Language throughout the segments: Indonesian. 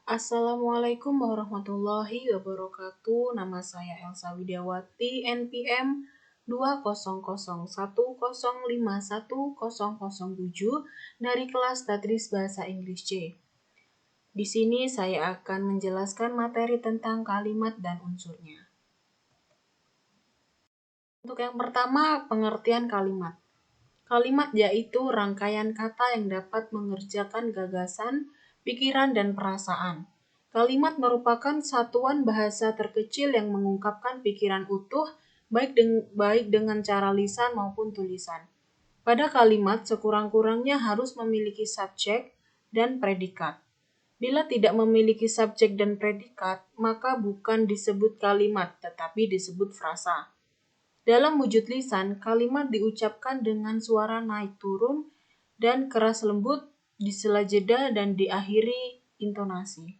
Assalamualaikum warahmatullahi wabarakatuh. Nama saya Elsa Widiawati, NPM 200105107 dari kelas Tadris Bahasa Inggris C. Di sini saya akan menjelaskan materi tentang kalimat dan unsurnya. Untuk yang pertama, pengertian kalimat. Kalimat yaitu rangkaian kata yang dapat mengerjakan gagasan, pikiran, dan perasaan. Kalimat merupakan satuan bahasa terkecil yang mengungkapkan pikiran utuh, baik dengan cara lisan maupun tulisan. Pada kalimat, sekurang-kurangnya harus memiliki subjek dan predikat. Bila tidak memiliki subjek dan predikat, maka bukan disebut kalimat, tetapi disebut frasa. Dalam wujud lisan, kalimat diucapkan dengan suara naik turun dan keras lembut di sela jeda dan diakhiri intonasi.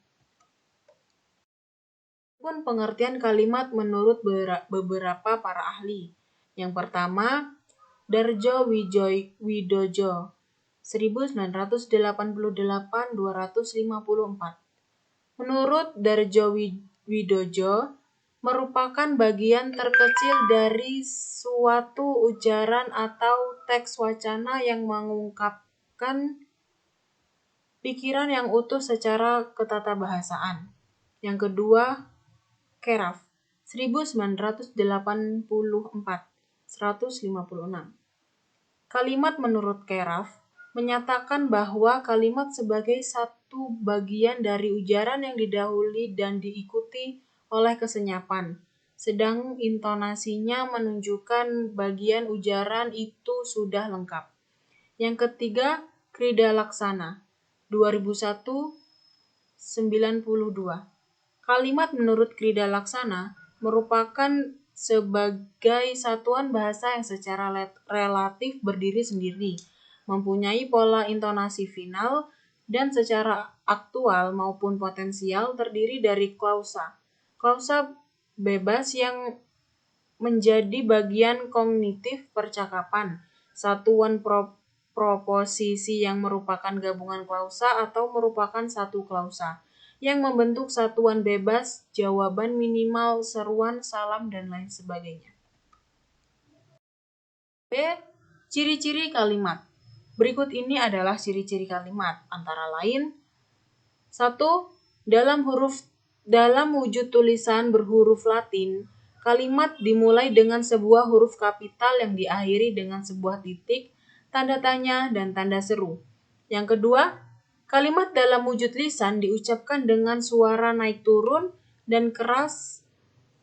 Pun pengertian kalimat menurut beberapa para ahli. Yang pertama, Darjo Widojo 1988-254. Menurut Darjo Widojo, merupakan bagian terkecil dari suatu ujaran atau teks wacana yang mengungkapkan pikiran yang utuh secara ketatabahasaan. Yang kedua, Keraf 1984-156. Kalimat menurut Keraf menyatakan bahwa kalimat sebagai satu bagian dari ujaran yang didahului dan diikuti oleh kesenyapan, sedang intonasinya menunjukkan bagian ujaran itu sudah lengkap. Yang ketiga, Krida Laksana 2001-92. Kalimat menurut Krida Laksana merupakan sebagai satuan bahasa yang secara relatif berdiri sendiri, mempunyai pola intonasi final, dan secara aktual maupun potensial terdiri dari klausa. Klausa bebas yang menjadi bagian kognitif percakapan, satuan proposisi yang merupakan gabungan klausa atau merupakan satu klausa, yang membentuk satuan bebas, jawaban minimal, seruan, salam, dan lain sebagainya. B. Ciri-ciri kalimat. Berikut ini adalah ciri-ciri kalimat, antara lain 1. Dalam wujud tulisan berhuruf Latin, kalimat dimulai dengan sebuah huruf kapital yang diakhiri dengan sebuah titik, tanda tanya, dan tanda seru. Yang kedua, kalimat dalam wujud lisan diucapkan dengan suara naik turun dan keras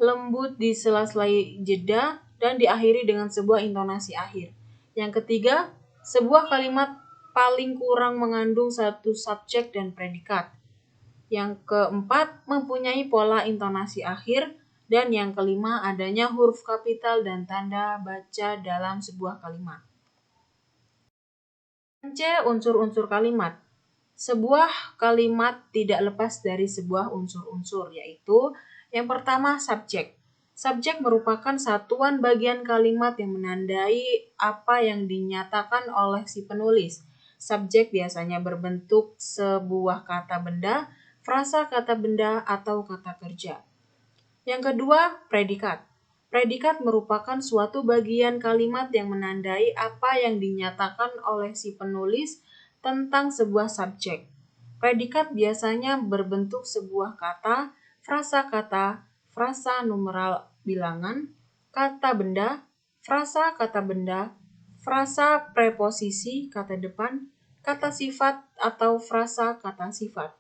lembut di sela-sela jeda dan diakhiri dengan sebuah intonasi akhir. Yang ketiga, sebuah kalimat paling kurang mengandung satu subjek dan predikat. Yang keempat, mempunyai pola intonasi akhir. Dan yang kelima, adanya huruf kapital dan tanda baca dalam sebuah kalimat. C. Unsur-unsur kalimat. Sebuah kalimat tidak lepas dari sebuah unsur-unsur, yaitu yang pertama, subjek. Subjek merupakan satuan bagian kalimat yang menandai apa yang dinyatakan oleh si penulis. Subjek biasanya berbentuk sebuah kata benda, frasa kata benda, atau kata kerja. Yang kedua, predikat. Predikat merupakan suatu bagian kalimat yang menandai apa yang dinyatakan oleh si penulis tentang sebuah subjek. Predikat biasanya berbentuk sebuah kata, frasa numeral bilangan, kata benda, frasa kata benda, frasa preposisi kata depan, kata sifat atau frasa kata sifat.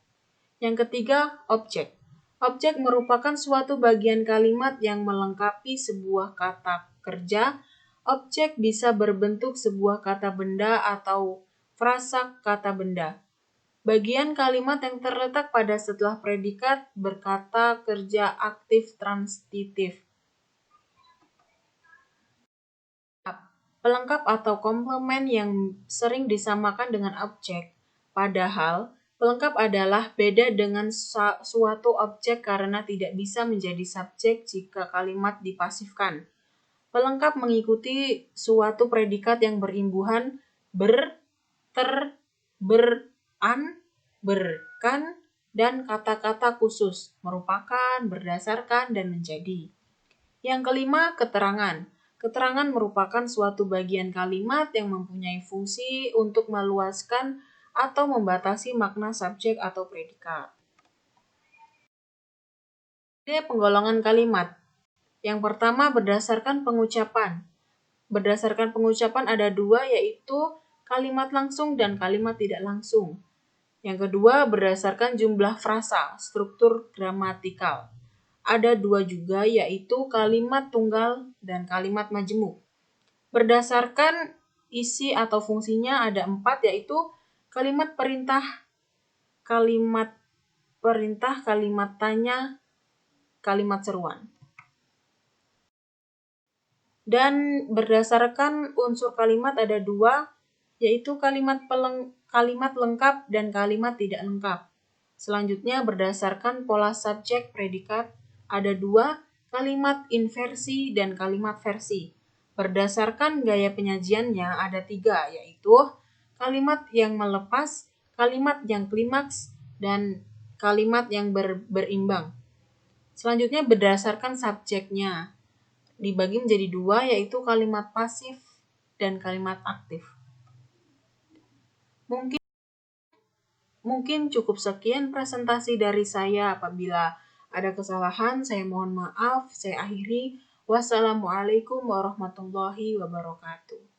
Yang ketiga, objek. Objek merupakan suatu bagian kalimat yang melengkapi sebuah kata kerja. Objek bisa berbentuk sebuah kata benda atau frasa kata benda. Bagian kalimat yang terletak pada setelah predikat berkata kerja aktif transitif. Pelengkap atau komplement yang sering disamakan dengan objek. Padahal, pelengkap adalah beda dengan suatu objek karena tidak bisa menjadi subjek jika kalimat dipasifkan. Pelengkap mengikuti suatu predikat yang berimbuhan ber, ter, ber, an, ber, kan, dan kata-kata khusus, merupakan, berdasarkan, dan menjadi. Yang kelima, keterangan. Keterangan merupakan suatu bagian kalimat yang mempunyai fungsi untuk meluaskan atau membatasi makna subjek atau predikat. Ini penggolongan kalimat. Yang pertama, berdasarkan pengucapan. Berdasarkan pengucapan ada dua, yaitu kalimat langsung dan kalimat tidak langsung. Yang kedua, berdasarkan jumlah frasa, struktur gramatikal. Ada dua juga, yaitu kalimat tunggal dan kalimat majemuk. Berdasarkan isi atau fungsinya ada 4, yaitu kalimat perintah, kalimat tanya, kalimat seruan. Dan berdasarkan unsur kalimat ada dua, yaitu kalimat lengkap dan kalimat tidak lengkap. Selanjutnya berdasarkan pola subjek predikat ada dua, kalimat inversi dan kalimat versi. Berdasarkan gaya penyajiannya ada 3, yaitu kalimat yang melepas, kalimat yang klimaks, dan kalimat yang berimbang. Selanjutnya berdasarkan subjeknya dibagi menjadi 2, yaitu kalimat pasif dan kalimat aktif. Mungkin cukup sekian presentasi dari saya. Apabila ada kesalahan, saya mohon maaf. Saya akhiri. Wassalamualaikum warahmatullahi wabarakatuh.